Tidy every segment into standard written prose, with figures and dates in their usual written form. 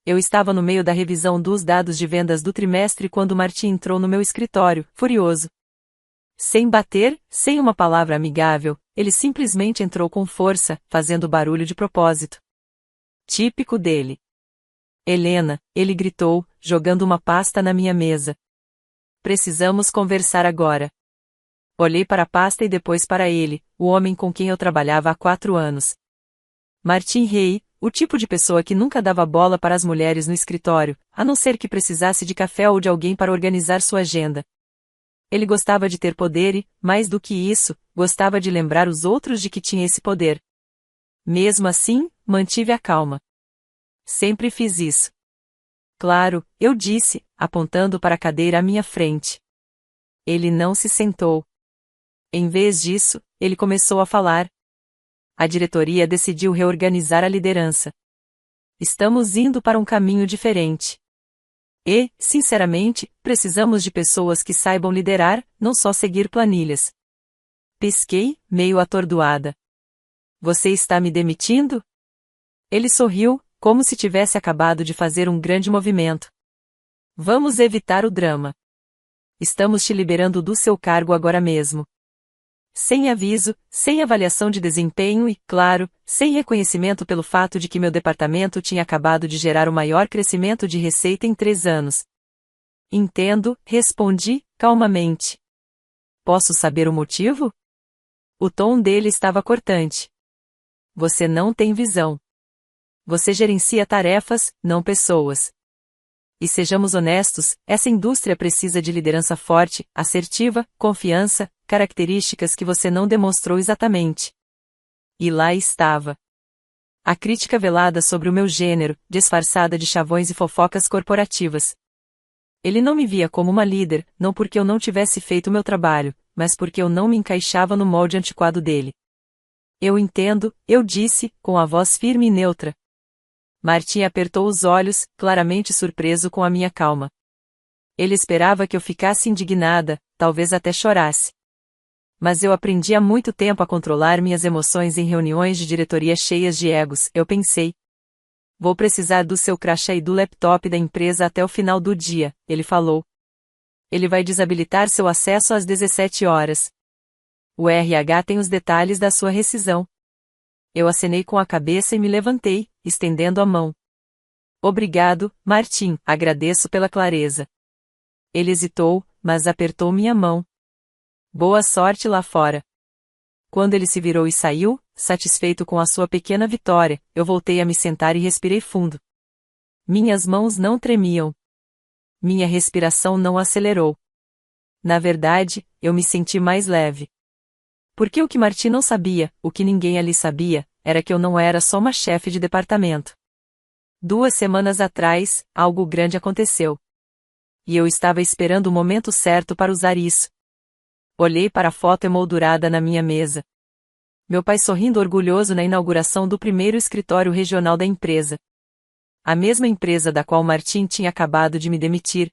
Eu estava no meio da revisão dos dados de vendas do trimestre quando Martin entrou no meu escritório, furioso. Sem bater, sem uma palavra amigável, ele simplesmente entrou com força, fazendo barulho de propósito. Típico dele. Helena, ele gritou, jogando uma pasta na minha mesa. Precisamos conversar agora. Olhei para a pasta e depois para ele, o homem com quem eu trabalhava há 4 anos. Martin Rey, o tipo de pessoa que nunca dava bola para as mulheres no escritório, a não ser que precisasse de café ou de alguém para organizar sua agenda. Ele gostava de ter poder e, mais do que isso, gostava de lembrar os outros de que tinha esse poder. Mesmo assim, mantive a calma. Sempre fiz isso. Claro, eu disse, apontando para a cadeira à minha frente. Ele não se sentou. Em vez disso, ele começou a falar. A diretoria decidiu reorganizar a liderança. Estamos indo para um caminho diferente. E, sinceramente, precisamos de pessoas que saibam liderar, não só seguir planilhas. Pisquei, meio atordoada. Você está me demitindo? Ele sorriu, como se tivesse acabado de fazer um grande movimento. Vamos evitar o drama. Estamos te liberando do seu cargo agora mesmo. Sem aviso, sem avaliação de desempenho e, claro, sem reconhecimento pelo fato de que meu departamento tinha acabado de gerar o maior crescimento de receita em 3 anos. Entendo, respondi, calmamente. Posso saber o motivo? O tom dele estava cortante. Você não tem visão. Você gerencia tarefas, não pessoas. E sejamos honestos, essa indústria precisa de liderança forte, assertiva, confiança, características que você não demonstrou exatamente. E lá estava. A crítica velada sobre o meu gênero, disfarçada de chavões e fofocas corporativas. Ele não me via como uma líder, não porque eu não tivesse feito meu trabalho, mas porque eu não me encaixava no molde antiquado dele. Eu entendo, eu disse, com a voz firme e neutra. Martin apertou os olhos, claramente surpreso com a minha calma. Ele esperava que eu ficasse indignada, talvez até chorasse. Mas eu aprendi há muito tempo a controlar minhas emoções em reuniões de diretoria cheias de egos, eu pensei. Vou precisar do seu crachá e do laptop da empresa até o final do dia, ele falou. Ele vai desabilitar seu acesso às 17 horas. O RH tem os detalhes da sua rescisão. Eu acenei com a cabeça e me levantei, estendendo a mão. Obrigado, Martin, agradeço pela clareza. Ele hesitou, mas apertou minha mão. Boa sorte lá fora. Quando ele se virou e saiu, satisfeito com a sua pequena vitória, eu voltei a me sentar e respirei fundo. Minhas mãos não tremiam. Minha respiração não acelerou. Na verdade, eu me senti mais leve. Porque o que Martin não sabia, o que ninguém ali sabia, era que eu não era só uma chefe de departamento. 2 semanas atrás, algo grande aconteceu. E eu estava esperando o momento certo para usar isso. Olhei para a foto emoldurada na minha mesa. Meu pai sorrindo orgulhoso na inauguração do primeiro escritório regional da empresa. A mesma empresa da qual Martin tinha acabado de me demitir.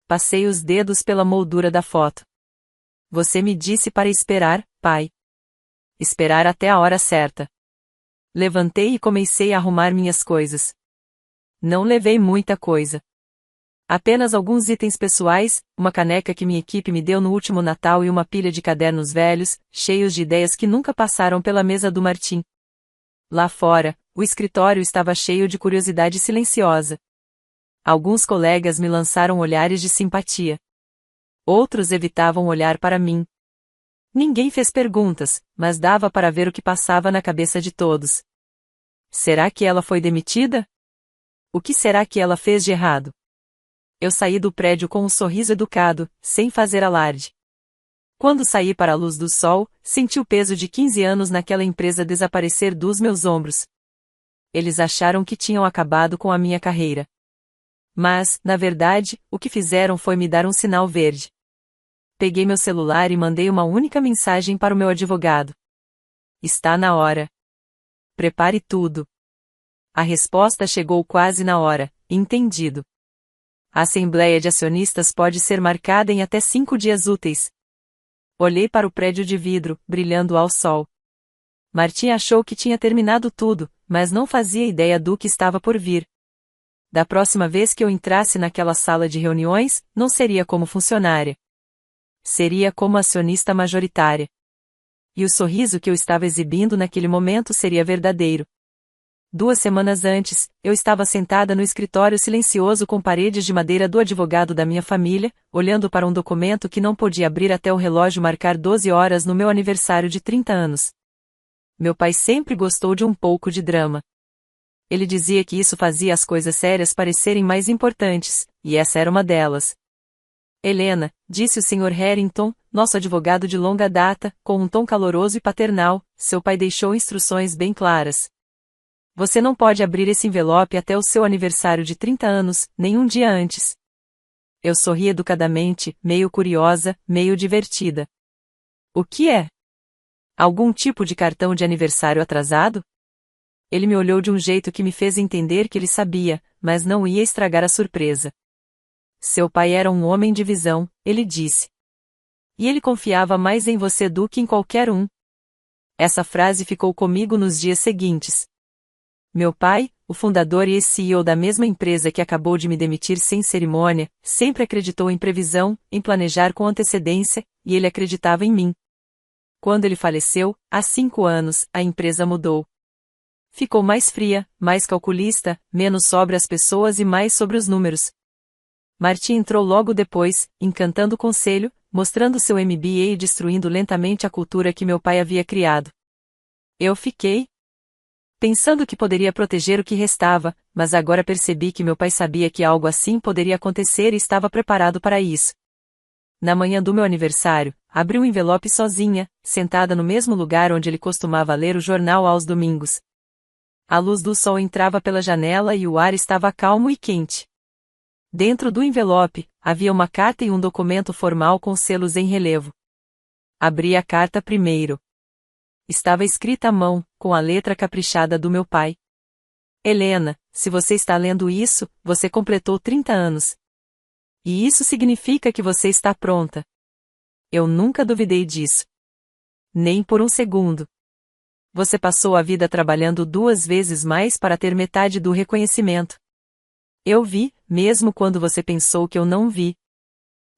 Passei os dedos pela moldura da foto. Você me disse para esperar, pai. Esperar até a hora certa. Levantei e comecei a arrumar minhas coisas. Não levei muita coisa. Apenas alguns itens pessoais, uma caneca que minha equipe me deu no último Natal e uma pilha de cadernos velhos, cheios de ideias que nunca passaram pela mesa do Martin. Lá fora, o escritório estava cheio de curiosidade silenciosa. Alguns colegas me lançaram olhares de simpatia. Outros evitavam olhar para mim. Ninguém fez perguntas, mas dava para ver o que passava na cabeça de todos. Será que ela foi demitida? O que será que ela fez de errado? Eu saí do prédio com um sorriso educado, sem fazer alarde. Quando saí para a luz do sol, senti o peso de 15 anos naquela empresa desaparecer dos meus ombros. Eles acharam que tinham acabado com a minha carreira. Mas, na verdade, o que fizeram foi me dar um sinal verde. Peguei meu celular e mandei uma única mensagem para o meu advogado. Está na hora. Prepare tudo. A resposta chegou quase na hora, entendido. A assembleia de acionistas pode ser marcada em até 5 dias úteis. Olhei para o prédio de vidro, brilhando ao sol. Martin achou que tinha terminado tudo, mas não fazia ideia do que estava por vir. Da próxima vez que eu entrasse naquela sala de reuniões, não seria como funcionária. Seria como acionista majoritária. E o sorriso que eu estava exibindo naquele momento seria verdadeiro. 2 semanas antes, eu estava sentada no escritório silencioso com paredes de madeira do advogado da minha família, olhando para um documento que não podia abrir até o relógio marcar 12 horas no meu aniversário de 30 anos. Meu pai sempre gostou de um pouco de drama. Ele dizia que isso fazia as coisas sérias parecerem mais importantes, e essa era uma delas. Helena, disse o Sr. Harrington, nosso advogado de longa data, com um tom caloroso e paternal, seu pai deixou instruções bem claras. Você não pode abrir esse envelope até o seu aniversário de 30 anos, nem um dia antes. Eu sorri educadamente, meio curiosa, meio divertida. O que é? Algum tipo de cartão de aniversário atrasado? Ele me olhou de um jeito que me fez entender que ele sabia, mas não ia estragar a surpresa. Seu pai era um homem de visão, ele disse. E ele confiava mais em você do que em qualquer um. Essa frase ficou comigo nos dias seguintes. Meu pai, o fundador e CEO da mesma empresa que acabou de me demitir sem cerimônia, sempre acreditou em previsão, em planejar com antecedência, e ele acreditava em mim. Quando ele faleceu, há 5 anos, a empresa mudou. Ficou mais fria, mais calculista, menos sobre as pessoas e mais sobre os números. Martin entrou logo depois, encantando o conselho, mostrando seu MBA e destruindo lentamente a cultura que meu pai havia criado. Eu fiquei pensando que poderia proteger o que restava, mas agora percebi que meu pai sabia que algo assim poderia acontecer e estava preparado para isso. Na manhã do meu aniversário, abri um envelope sozinha, sentada no mesmo lugar onde ele costumava ler o jornal aos domingos. A luz do sol entrava pela janela e o ar estava calmo e quente. Dentro do envelope, havia uma carta e um documento formal com selos em relevo. Abri a carta primeiro. Estava escrita à mão, com a letra caprichada do meu pai. Helena, se você está lendo isso, você completou 30 anos. E isso significa que você está pronta. Eu nunca duvidei disso. Nem por um segundo. Você passou a vida trabalhando 2 vezes mais para ter metade do reconhecimento. Eu vi, mesmo quando você pensou que eu não vi.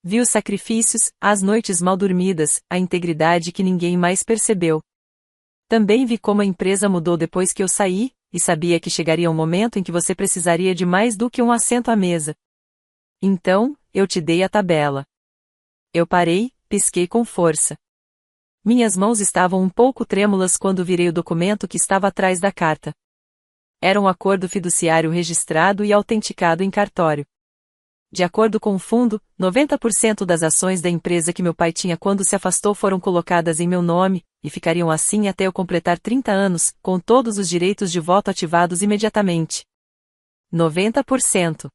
Vi os sacrifícios, as noites mal dormidas, a integridade que ninguém mais percebeu. Também vi como a empresa mudou depois que eu saí, e sabia que chegaria um momento em que você precisaria de mais do que um assento à mesa. Então, eu te dei a tabela. Eu parei, pisquei com força. Minhas mãos estavam um pouco trêmulas quando virei o documento que estava atrás da carta. Era um acordo fiduciário registrado e autenticado em cartório. De acordo com o fundo, 90% das ações da empresa que meu pai tinha quando se afastou foram colocadas em meu nome, e ficariam assim até eu completar 30 anos, com todos os direitos de voto ativados imediatamente. 90%.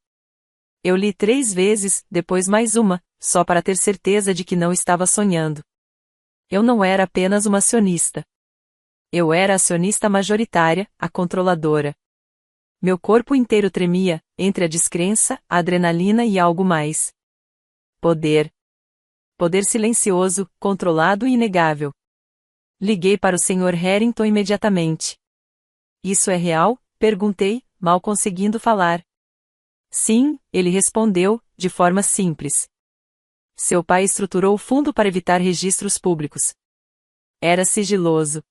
Eu li 3 vezes, depois mais uma, só para ter certeza de que não estava sonhando. Eu não era apenas uma acionista. Eu era a acionista majoritária, a controladora. Meu corpo inteiro tremia, entre a descrença, a adrenalina e algo mais. Poder. Poder silencioso, controlado e inegável. Liguei para o Sr. Harrington imediatamente. Isso é real? Perguntei, mal conseguindo falar. Sim, ele respondeu, de forma simples. Seu pai estruturou o fundo para evitar registros públicos. Era sigiloso.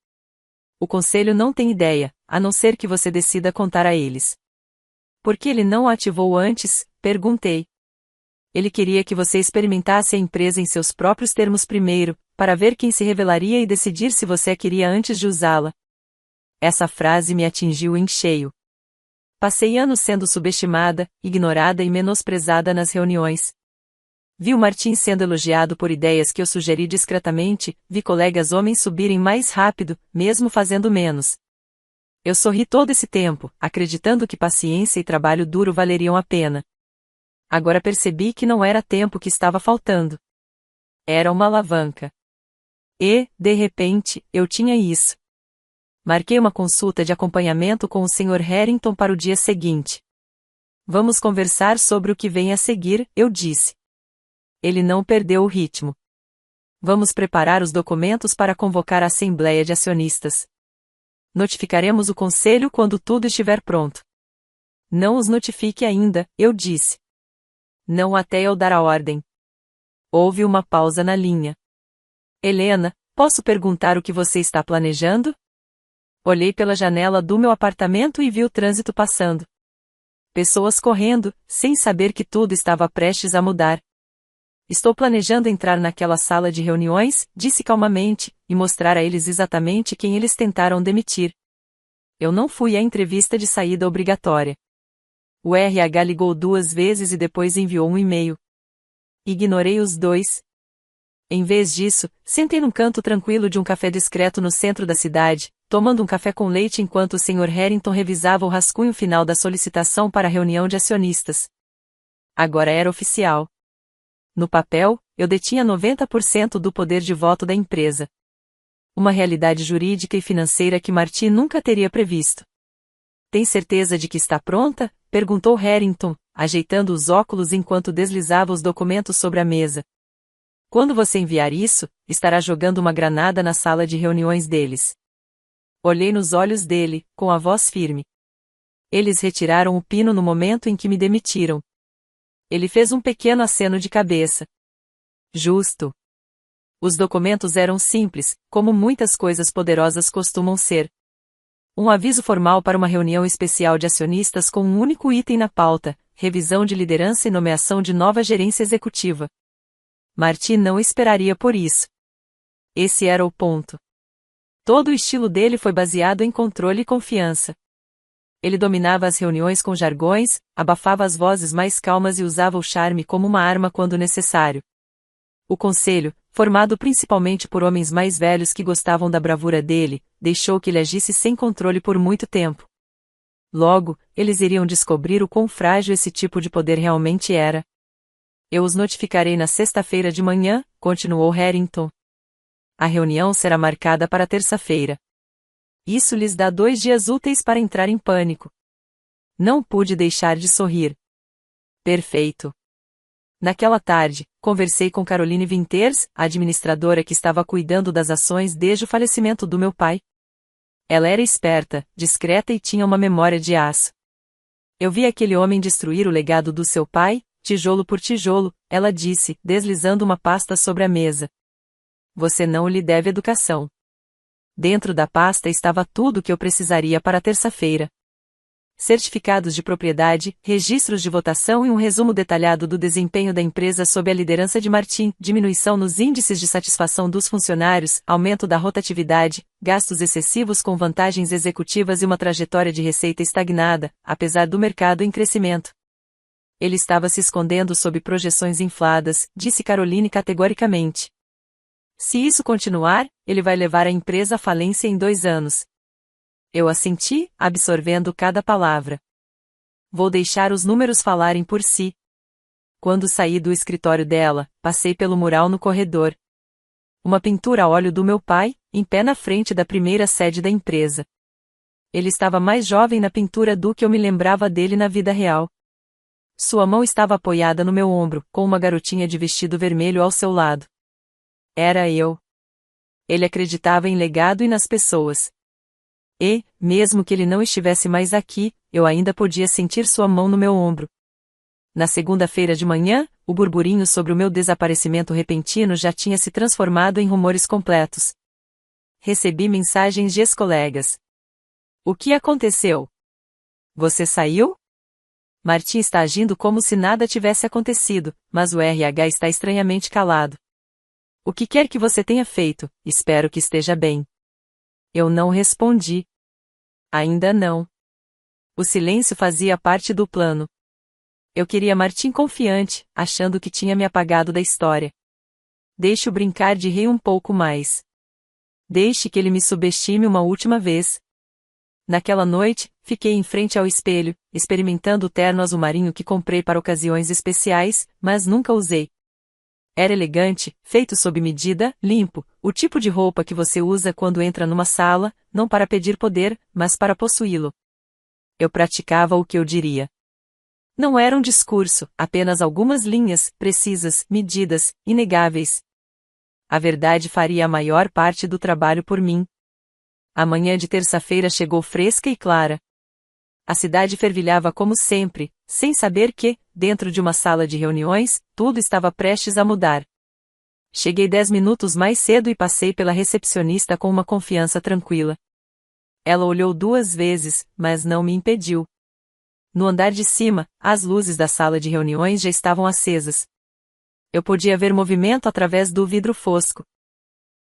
O conselho não tem ideia, a não ser que você decida contar a eles. Por que ele não o ativou antes? Perguntei. Ele queria que você experimentasse a empresa em seus próprios termos primeiro, para ver quem se revelaria e decidir se você a queria antes de usá-la. Essa frase me atingiu em cheio. Passei anos sendo subestimada, ignorada e menosprezada nas reuniões. Vi o Martin sendo elogiado por ideias que eu sugeri discretamente, vi colegas homens subirem mais rápido, mesmo fazendo menos. Eu sorri todo esse tempo, acreditando que paciência e trabalho duro valeriam a pena. Agora percebi que não era tempo que estava faltando. Era uma alavanca. E, de repente, eu tinha isso. Marquei uma consulta de acompanhamento com o Sr. Harrington para o dia seguinte. Vamos conversar sobre o que vem a seguir, eu disse. Ele não perdeu o ritmo. Vamos preparar os documentos para convocar a Assembleia de Acionistas. Notificaremos o Conselho quando tudo estiver pronto. Não os notifique ainda, eu disse. Não até eu dar a ordem. Houve uma pausa na linha. Helena, posso perguntar o que você está planejando? Olhei pela janela do meu apartamento e vi o trânsito passando. Pessoas correndo, sem saber que tudo estava prestes a mudar. Estou planejando entrar naquela sala de reuniões, disse calmamente, e mostrar a eles exatamente quem eles tentaram demitir. Eu não fui à entrevista de saída obrigatória. O RH ligou 2 vezes e depois enviou um e-mail. Ignorei os 2. Em vez disso, sentei num canto tranquilo de um café discreto no centro da cidade, tomando um café com leite enquanto o Sr. Harrington revisava o rascunho final da solicitação para a reunião de acionistas. Agora era oficial. No papel, eu detinha 90% do poder de voto da empresa. Uma realidade jurídica e financeira que Marty nunca teria previsto. Tem certeza de que está pronta? Perguntou Harrington, ajeitando os óculos enquanto deslizava os documentos sobre a mesa. Quando você enviar isso, estará jogando uma granada na sala de reuniões deles. Olhei nos olhos dele, com a voz firme. Eles retiraram o pino no momento em que me demitiram. Ele fez um pequeno aceno de cabeça. Justo. Os documentos eram simples, como muitas coisas poderosas costumam ser. Um aviso formal para uma reunião especial de acionistas com um único item na pauta, revisão de liderança e nomeação de nova gerência executiva. Marty não esperaria por isso. Esse era o ponto. Todo o estilo dele foi baseado em controle e confiança. Ele dominava as reuniões com jargões, abafava as vozes mais calmas e usava o charme como uma arma quando necessário. O conselho, formado principalmente por homens mais velhos que gostavam da bravura dele, deixou que ele agisse sem controle por muito tempo. Logo, eles iriam descobrir o quão frágil esse tipo de poder realmente era. Eu os notificarei na sexta-feira de manhã, continuou Harrington. A reunião será marcada para terça-feira. Isso lhes dá 2 dias úteis para entrar em pânico. Não pude deixar de sorrir. Perfeito. Naquela tarde, conversei com Caroline Winters, a administradora que estava cuidando das ações desde o falecimento do meu pai. Ela era esperta, discreta e tinha uma memória de aço. Eu vi aquele homem destruir o legado do seu pai, tijolo por tijolo, ela disse, deslizando uma pasta sobre a mesa. Você não lhe deve educação. Dentro da pasta estava tudo o que eu precisaria para terça-feira. Certificados de propriedade, registros de votação e um resumo detalhado do desempenho da empresa sob a liderança de Martin, diminuição nos índices de satisfação dos funcionários, aumento da rotatividade, gastos excessivos com vantagens executivas e uma trajetória de receita estagnada, apesar do mercado em crescimento. Ele estava se escondendo sob projeções infladas, disse Caroline categoricamente. Se isso continuar, ele vai levar a empresa à falência em 2 anos. Eu assenti, absorvendo cada palavra. Vou deixar os números falarem por si. Quando saí do escritório dela, passei pelo mural no corredor. Uma pintura a óleo do meu pai, em pé na frente da primeira sede da empresa. Ele estava mais jovem na pintura do que eu me lembrava dele na vida real. Sua mão estava apoiada no meu ombro, com uma garotinha de vestido vermelho ao seu lado. Era eu. Ele acreditava em legado e nas pessoas. E, mesmo que ele não estivesse mais aqui, eu ainda podia sentir sua mão no meu ombro. Na segunda-feira de manhã, o burburinho sobre o meu desaparecimento repentino já tinha se transformado em rumores completos. Recebi mensagens de ex-colegas. O que aconteceu? Você saiu? Martin está agindo como se nada tivesse acontecido, mas o RH está estranhamente calado. O que quer que você tenha feito, espero que esteja bem. Eu não respondi. Ainda não. O silêncio fazia parte do plano. Eu queria Martin confiante, achando que tinha me apagado da história. Deixe-o brincar de rei um pouco mais. Deixe que ele me subestime uma última vez. Naquela noite, fiquei em frente ao espelho, experimentando o terno azul marinho que comprei para ocasiões especiais, mas nunca usei. Era elegante, feito sob medida, limpo, o tipo de roupa que você usa quando entra numa sala, não para pedir poder, mas para possuí-lo. Eu praticava o que eu diria. Não era um discurso, apenas algumas linhas, precisas, medidas, inegáveis. A verdade faria a maior parte do trabalho por mim. A manhã de terça-feira chegou fresca e clara. A cidade fervilhava como sempre, sem saber que, dentro de uma sala de reuniões, tudo estava prestes a mudar. Cheguei 10 minutos mais cedo e passei pela recepcionista com uma confiança tranquila. Ela olhou 2 vezes, mas não me impediu. No andar de cima, as luzes da sala de reuniões já estavam acesas. Eu podia ver movimento através do vidro fosco.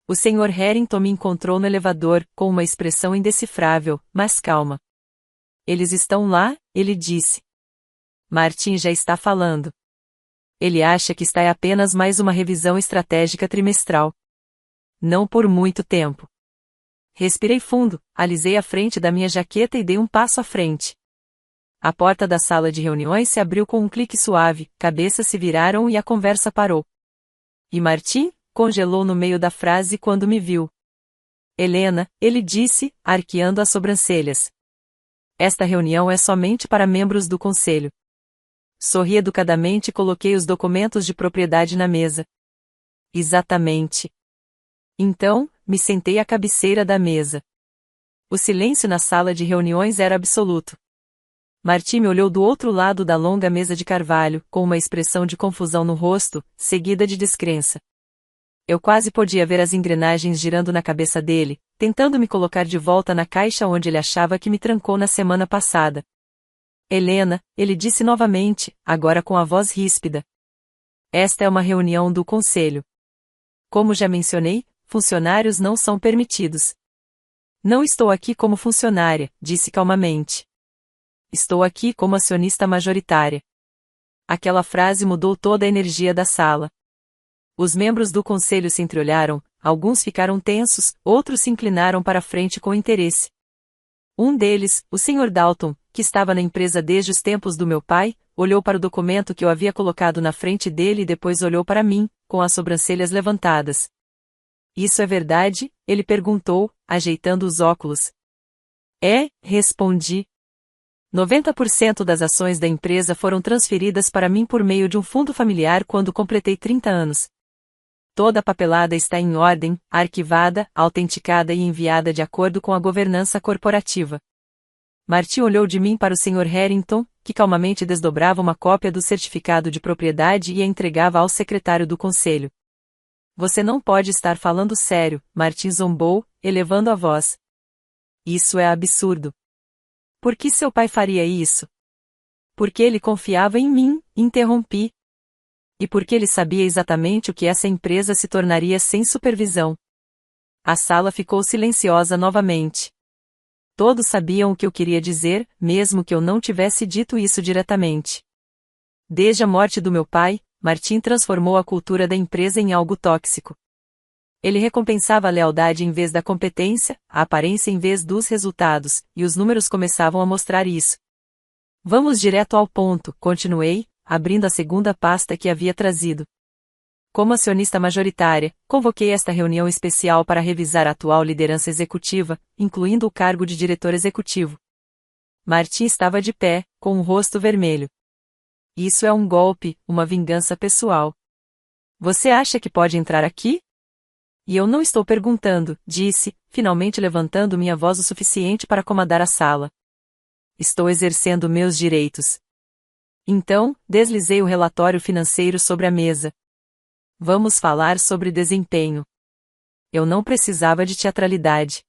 O Sr. Harrington me encontrou no elevador, com uma expressão indecifrável, mas calma. Eles estão lá, ele disse. Martin já está falando. Ele acha que está apenas mais uma revisão estratégica trimestral. Não por muito tempo. Respirei fundo, alisei a frente da minha jaqueta e dei um passo à frente. A porta da sala de reuniões se abriu com um clique suave, cabeças se viraram e a conversa parou. E Martin congelou no meio da frase quando me viu. Helena, ele disse, arqueando as sobrancelhas. Esta reunião é somente para membros do conselho. Sorri educadamente e coloquei os documentos de propriedade na mesa. Exatamente. Então, me sentei à cabeceira da mesa. O silêncio na sala de reuniões era absoluto. Martim me olhou do outro lado da longa mesa de carvalho, com uma expressão de confusão no rosto, seguida de descrença. Eu quase podia ver as engrenagens girando na cabeça dele, tentando me colocar de volta na caixa onde ele achava que me trancou na semana passada. Helena, ele disse novamente, agora com a voz ríspida. Esta é uma reunião do conselho. Como já mencionei, funcionários não são permitidos. Não estou aqui como funcionária, disse calmamente. Estou aqui como acionista majoritária. Aquela frase mudou toda a energia da sala. Os membros do conselho se entreolharam, alguns ficaram tensos, outros se inclinaram para a frente com interesse. Um deles, o Sr. Dalton, que estava na empresa desde os tempos do meu pai, olhou para o documento que eu havia colocado na frente dele e depois olhou para mim, com as sobrancelhas levantadas. Isso é verdade? Ele perguntou, ajeitando os óculos. É, respondi. 90% das ações da empresa foram transferidas para mim por meio de um fundo familiar quando completei 30 anos. Toda a papelada está em ordem, arquivada, autenticada e enviada de acordo com a governança corporativa. Martin olhou de mim para o Sr. Harrington, que calmamente desdobrava uma cópia do certificado de propriedade e a entregava ao secretário do conselho. Você não pode estar falando sério, Martin zombou, elevando a voz. Isso é absurdo. Por que seu pai faria isso? Porque ele confiava em mim, interrompi. E porque ele sabia exatamente o que essa empresa se tornaria sem supervisão. A sala ficou silenciosa novamente. Todos sabiam o que eu queria dizer, mesmo que eu não tivesse dito isso diretamente. Desde a morte do meu pai, Martin transformou a cultura da empresa em algo tóxico. Ele recompensava a lealdade em vez da competência, a aparência em vez dos resultados, e os números começavam a mostrar isso. Vamos direto ao ponto, continuei, abrindo a segunda pasta que havia trazido. Como acionista majoritária, convoquei esta reunião especial para revisar a atual liderança executiva, incluindo o cargo de diretor executivo. Martin estava de pé, com o rosto vermelho. Isso é um golpe, uma vingança pessoal. Você acha que pode entrar aqui? E eu não estou perguntando, disse, finalmente levantando minha voz o suficiente para acomodar a sala. Estou exercendo meus direitos. Então, deslizei o relatório financeiro sobre a mesa. Vamos falar sobre desempenho. Eu não precisava de teatralidade.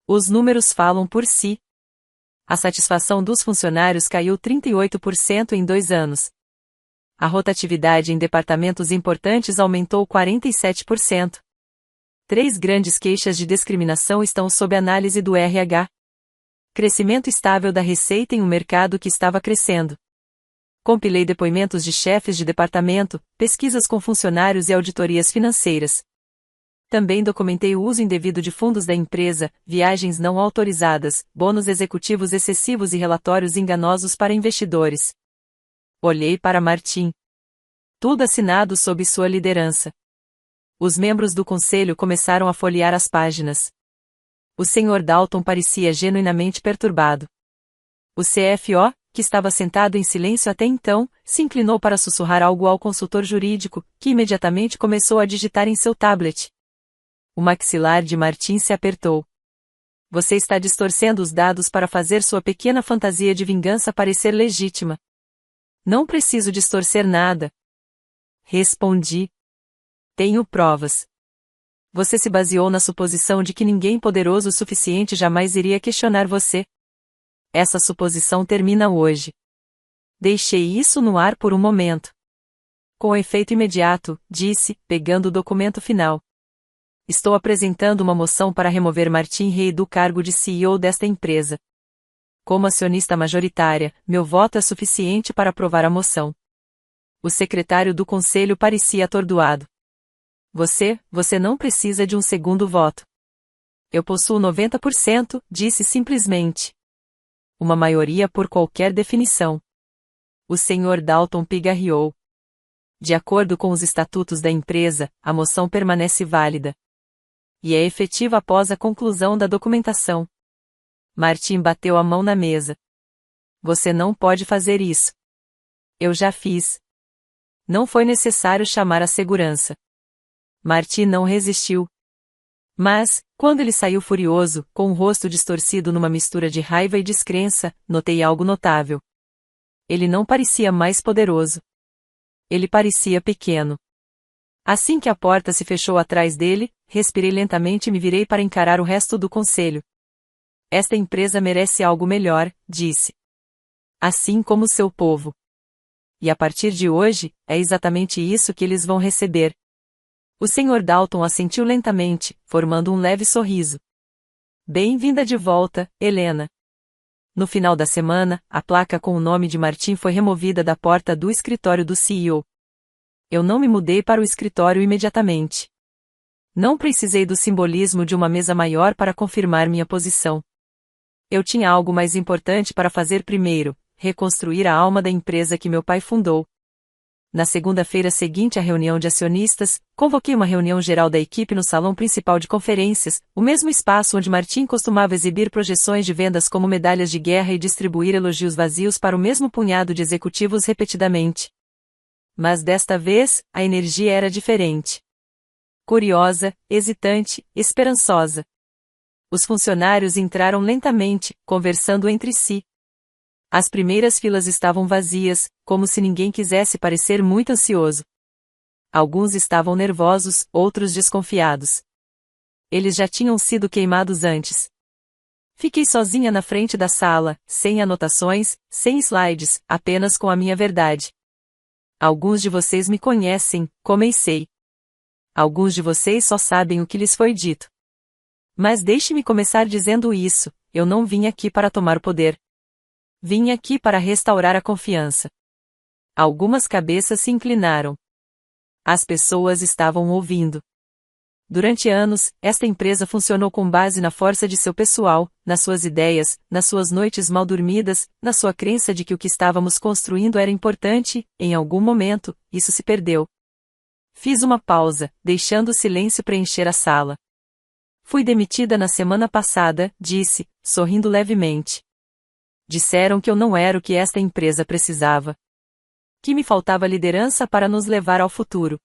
Os números falam por si. A satisfação dos funcionários caiu 38% em 2 anos. A rotatividade em departamentos importantes aumentou 47%. 3 grandes queixas de discriminação estão sob análise do RH. Crescimento estável da receita em um mercado que estava crescendo. Compilei depoimentos de chefes de departamento, pesquisas com funcionários e auditorias financeiras. Também documentei o uso indevido de fundos da empresa, viagens não autorizadas, bônus executivos excessivos e relatórios enganosos para investidores. Olhei para Martin. Tudo assinado sob sua liderança. Os membros do conselho começaram a folhear as páginas. O Sr. Dalton parecia genuinamente perturbado. O CFO, que estava sentado em silêncio até então, se inclinou para sussurrar algo ao consultor jurídico, que imediatamente começou a digitar em seu tablet. O maxilar de Martin se apertou. Você está distorcendo os dados para fazer sua pequena fantasia de vingança parecer legítima. Não preciso distorcer nada. Respondi. Tenho provas. Você se baseou na suposição de que ninguém poderoso o suficiente jamais iria questionar você. Essa suposição termina hoje. Deixei isso no ar por um momento. Com efeito imediato, disse, pegando o documento final. Estou apresentando uma moção para remover Martin Rey do cargo de CEO desta empresa. Como acionista majoritária, meu voto é suficiente para aprovar a moção. O secretário do conselho parecia atordoado. Você não precisa de um segundo voto. Eu possuo 90%, disse simplesmente. Uma maioria por qualquer definição. O Sr. Dalton pigarreou. De acordo com os estatutos da empresa, a moção permanece válida. E é efetiva após a conclusão da documentação. Martin bateu a mão na mesa. Você não pode fazer isso. Eu já fiz. Não foi necessário chamar a segurança. Martin não resistiu. Mas, quando ele saiu furioso, com o rosto distorcido numa mistura de raiva e descrença, notei algo notável. Ele não parecia mais poderoso. Ele parecia pequeno. Assim que a porta se fechou atrás dele, respirei lentamente e me virei para encarar o resto do conselho. Esta empresa merece algo melhor, disse. Assim como seu povo. E a partir de hoje, é exatamente isso que eles vão receber. O Sr. Dalton assentiu lentamente, formando um leve sorriso. Bem-vinda de volta, Helena. No final da semana, a placa com o nome de Martin foi removida da porta do escritório do CEO. Eu não me mudei para o escritório imediatamente. Não precisei do simbolismo de uma mesa maior para confirmar minha posição. Eu tinha algo mais importante para fazer primeiro, reconstruir a alma da empresa que meu pai fundou. Na segunda-feira seguinte à reunião de acionistas, convoquei uma reunião geral da equipe no salão principal de conferências, o mesmo espaço onde Martin costumava exibir projeções de vendas como medalhas de guerra e distribuir elogios vazios para o mesmo punhado de executivos repetidamente. Mas desta vez, a energia era diferente. Curiosa, hesitante, esperançosa. Os funcionários entraram lentamente, conversando entre si. As primeiras filas estavam vazias, como se ninguém quisesse parecer muito ansioso. Alguns estavam nervosos, outros desconfiados. Eles já tinham sido queimados antes. Fiquei sozinha na frente da sala, sem anotações, sem slides, apenas com a minha verdade. Alguns de vocês me conhecem, comecei. Alguns de vocês só sabem o que lhes foi dito. Mas deixe-me começar dizendo isso, eu não vim aqui para tomar o poder. Vim aqui para restaurar a confiança. Algumas cabeças se inclinaram. As pessoas estavam ouvindo. Durante anos, esta empresa funcionou com base na força de seu pessoal, nas suas ideias, nas suas noites mal dormidas, na sua crença de que o que estávamos construindo era importante, em algum momento, isso se perdeu. Fiz uma pausa, deixando o silêncio preencher a sala. Fui demitida na semana passada, disse, sorrindo levemente. Disseram que eu não era o que esta empresa precisava. Que me faltava liderança para nos levar ao futuro.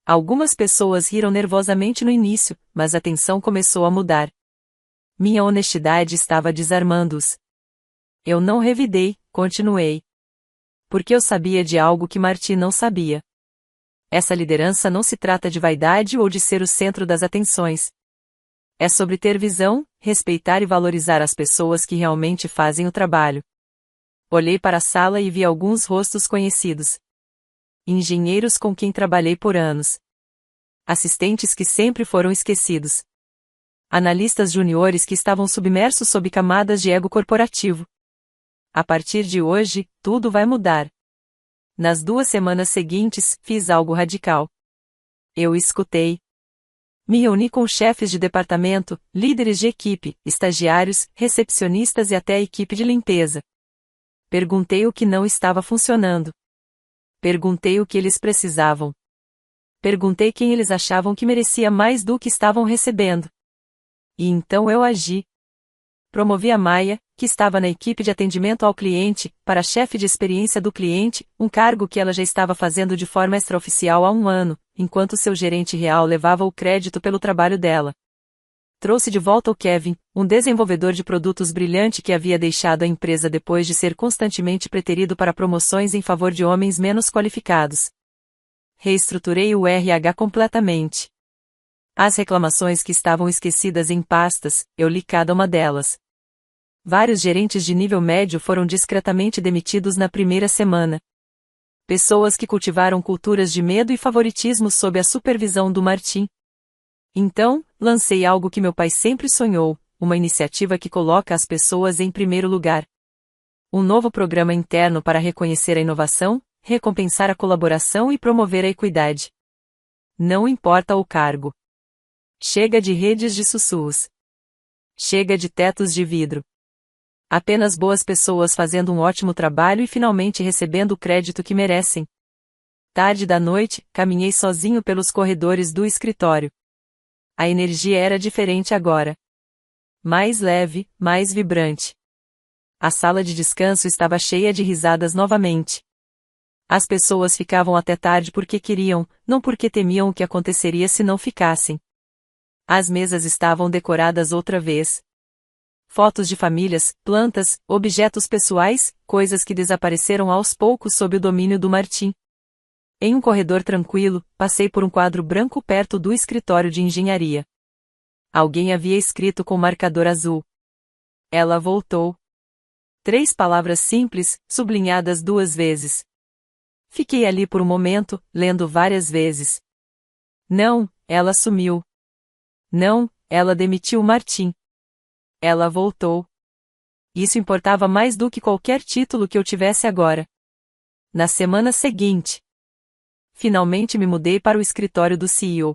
Algumas pessoas riram nervosamente no início, mas a tensão começou a mudar. Minha honestidade estava desarmando-os. Eu não revidei, continuei. Porque eu sabia de algo que Martin não sabia. Essa liderança não se trata de vaidade ou de ser o centro das atenções. É sobre ter visão, respeitar e valorizar as pessoas que realmente fazem o trabalho. Olhei para a sala e vi alguns rostos conhecidos. Engenheiros com quem trabalhei por anos. Assistentes que sempre foram esquecidos. Analistas juniores que estavam submersos sob camadas de ego corporativo. A partir de hoje, tudo vai mudar. Nas 2 semanas seguintes, fiz algo radical. Eu escutei. Me reuni com chefes de departamento, líderes de equipe, estagiários, recepcionistas e até a equipe de limpeza. Perguntei o que não estava funcionando. Perguntei o que eles precisavam. Perguntei quem eles achavam que merecia mais do que estavam recebendo. E então eu agi. Promovi a Maia, que estava na equipe de atendimento ao cliente, para chefe de experiência do cliente, um cargo que ela já estava fazendo de forma extraoficial há 1 ano, enquanto seu gerente real levava o crédito pelo trabalho dela. Trouxe de volta o Kevin, um desenvolvedor de produtos brilhante que havia deixado a empresa depois de ser constantemente preterido para promoções em favor de homens menos qualificados. Reestruturei o RH completamente. As reclamações que estavam esquecidas em pastas, eu li cada uma delas. Vários gerentes de nível médio foram discretamente demitidos na primeira semana. Pessoas que cultivaram culturas de medo e favoritismo sob a supervisão do Martin. Então, lancei algo que meu pai sempre sonhou, uma iniciativa que coloca as pessoas em primeiro lugar. Um novo programa interno para reconhecer a inovação, recompensar a colaboração e promover a equidade. Não importa o cargo. Chega de redes de sussurros. Chega de tetos de vidro. Apenas boas pessoas fazendo um ótimo trabalho e finalmente recebendo o crédito que merecem. Tarde da noite, caminhei sozinho pelos corredores do escritório. A energia era diferente agora. Mais leve, mais vibrante. A sala de descanso estava cheia de risadas novamente. As pessoas ficavam até tarde porque queriam, não porque temiam o que aconteceria se não ficassem. As mesas estavam decoradas outra vez. Fotos de famílias, plantas, objetos pessoais, coisas que desapareceram aos poucos sob o domínio do Martin. Em um corredor tranquilo, passei por um quadro branco perto do escritório de engenharia. Alguém havia escrito com marcador azul. Ela voltou. 3 palavras simples, sublinhadas 2 vezes. Fiquei ali por um momento, lendo várias vezes. Não, ela sumiu. Não, ela demitiu Martin. Ela voltou. Isso importava mais do que qualquer título que eu tivesse agora. Na semana seguinte, finalmente me mudei para o escritório do CEO.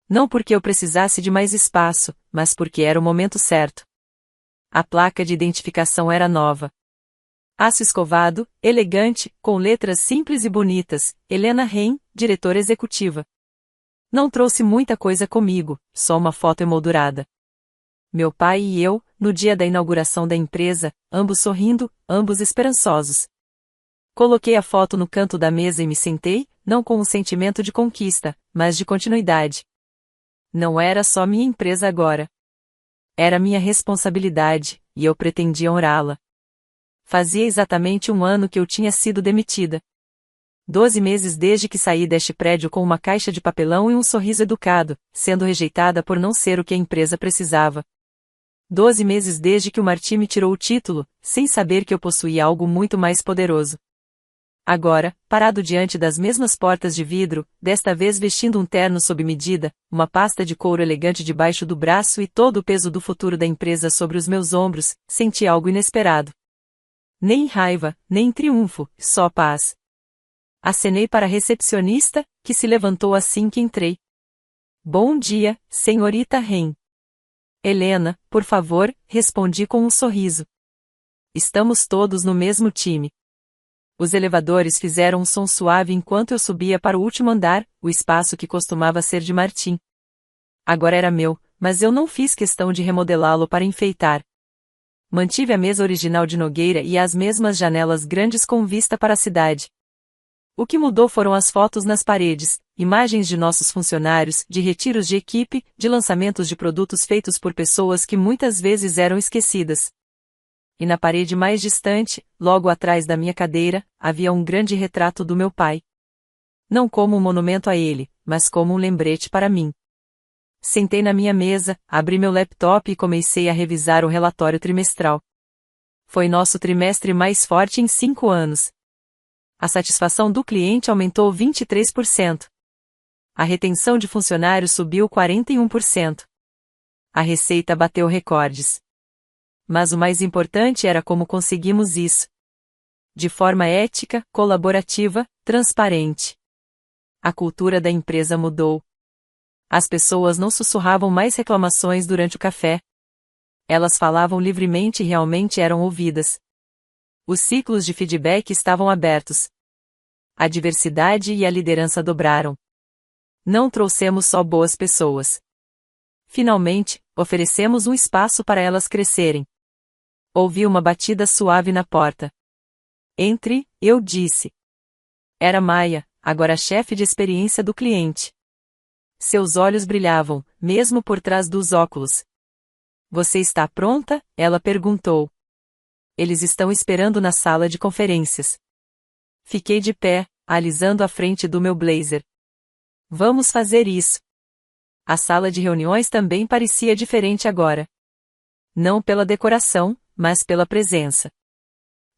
Não porque eu precisasse de mais espaço, mas porque era o momento certo. A placa de identificação era nova. Aço escovado, elegante, com letras simples e bonitas, Helena Rein, diretora executiva. Não trouxe muita coisa comigo, só uma foto emoldurada. Meu pai e eu, no dia da inauguração da empresa, ambos sorrindo, ambos esperançosos. Coloquei a foto no canto da mesa e me sentei, não com um sentimento de conquista, mas de continuidade. Não era só minha empresa agora. Era minha responsabilidade, e eu pretendia honrá-la. Fazia exatamente 1 ano que eu tinha sido demitida. 12 meses desde que saí deste prédio com uma caixa de papelão e um sorriso educado, sendo rejeitada por não ser o que a empresa precisava. 12 meses desde que o Martin me tirou o título, sem saber que eu possuía algo muito mais poderoso. Agora, parado diante das mesmas portas de vidro, desta vez vestindo um terno sob medida, uma pasta de couro elegante debaixo do braço e todo o peso do futuro da empresa sobre os meus ombros, senti algo inesperado. Nem raiva, nem triunfo, só paz. Acenei para a recepcionista, que se levantou assim que entrei. Bom dia, senhorita Rein. Helena, por favor, respondi com um sorriso. Estamos todos no mesmo time. Os elevadores fizeram um som suave enquanto eu subia para o último andar, o espaço que costumava ser de Martin. Agora era meu, mas eu não fiz questão de remodelá-lo para enfeitar. Mantive a mesa original de Nogueira e as mesmas janelas grandes com vista para a cidade. O que mudou foram as fotos nas paredes, imagens de nossos funcionários, de retiros de equipe, de lançamentos de produtos feitos por pessoas que muitas vezes eram esquecidas. E na parede mais distante, logo atrás da minha cadeira, havia um grande retrato do meu pai. Não como um monumento a ele, mas como um lembrete para mim. Sentei na minha mesa, abri meu laptop e comecei a revisar o relatório trimestral. Foi nosso trimestre mais forte em 5 anos. A satisfação do cliente aumentou 23%. A retenção de funcionários subiu 41%. A receita bateu recordes. Mas o mais importante era como conseguimos isso. De forma ética, colaborativa, transparente. A cultura da empresa mudou. As pessoas não sussurravam mais reclamações durante o café. Elas falavam livremente e realmente eram ouvidas. Os ciclos de feedback estavam abertos. A diversidade e a liderança dobraram. Não trouxemos só boas pessoas. Finalmente, oferecemos um espaço para elas crescerem. Ouvi uma batida suave na porta. Entre, eu disse. Era Maia, agora chefe de experiência do cliente. Seus olhos brilhavam, mesmo por trás dos óculos. Você está pronta? Ela perguntou. Eles estão esperando na sala de conferências. Fiquei de pé, alisando a frente do meu blazer. Vamos fazer isso. A sala de reuniões também parecia diferente agora. Não pela decoração, mas pela presença.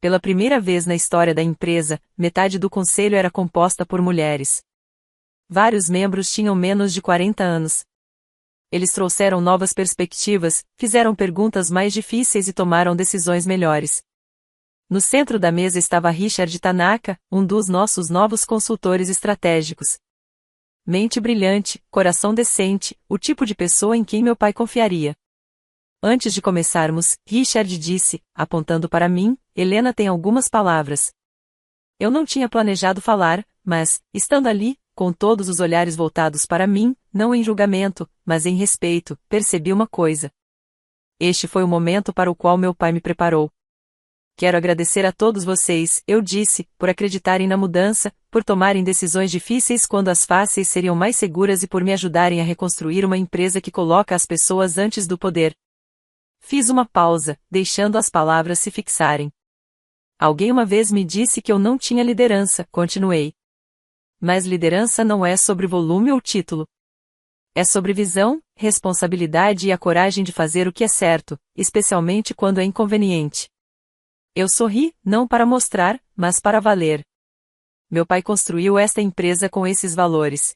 Pela primeira vez na história da empresa, metade do conselho era composta por mulheres. Vários membros tinham menos de 40 anos. Eles trouxeram novas perspectivas, fizeram perguntas mais difíceis e tomaram decisões melhores. No centro da mesa estava Richard Tanaka, um dos nossos novos consultores estratégicos. Mente brilhante, coração decente, o tipo de pessoa em quem meu pai confiaria. Antes de começarmos, Richard disse, apontando para mim, Helena tem algumas palavras. Eu não tinha planejado falar, mas, estando ali, com todos os olhares voltados para mim, não em julgamento, mas em respeito, percebi uma coisa. Este foi o momento para o qual meu pai me preparou. Quero agradecer a todos vocês, eu disse, por acreditarem na mudança, por tomarem decisões difíceis quando as fáceis seriam mais seguras e por me ajudarem a reconstruir uma empresa que coloca as pessoas antes do poder. Fiz uma pausa, deixando as palavras se fixarem. Alguém uma vez me disse que eu não tinha liderança, continuei. Mas liderança não é sobre volume ou título. É sobre visão, responsabilidade e a coragem de fazer o que é certo, especialmente quando é inconveniente. Eu sorri, não para mostrar, mas para valer. Meu pai construiu esta empresa com esses valores.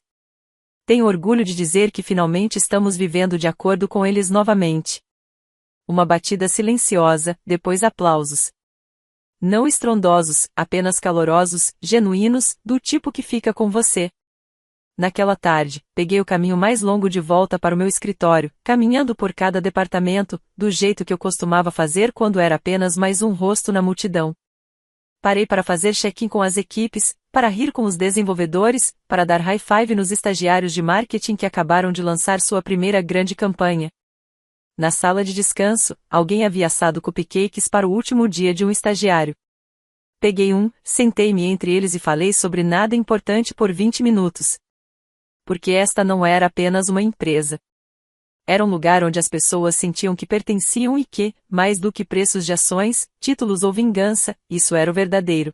Tenho orgulho de dizer que finalmente estamos vivendo de acordo com eles novamente. Uma batida silenciosa, depois aplausos. Não estrondosos, apenas calorosos, genuínos, do tipo que fica com você. Naquela tarde, peguei o caminho mais longo de volta para o meu escritório, caminhando por cada departamento, do jeito que eu costumava fazer quando era apenas mais um rosto na multidão. Parei para fazer check-in com as equipes, para rir com os desenvolvedores, para dar high five nos estagiários de marketing que acabaram de lançar sua primeira grande campanha. Na sala de descanso, alguém havia assado cupcakes para o último dia de um estagiário. Peguei um, sentei-me entre eles e falei sobre nada importante por 20 minutos. Porque esta não era apenas uma empresa. Era um lugar onde as pessoas sentiam que pertenciam e que, mais do que preços de ações, títulos ou vingança, isso era o verdadeiro.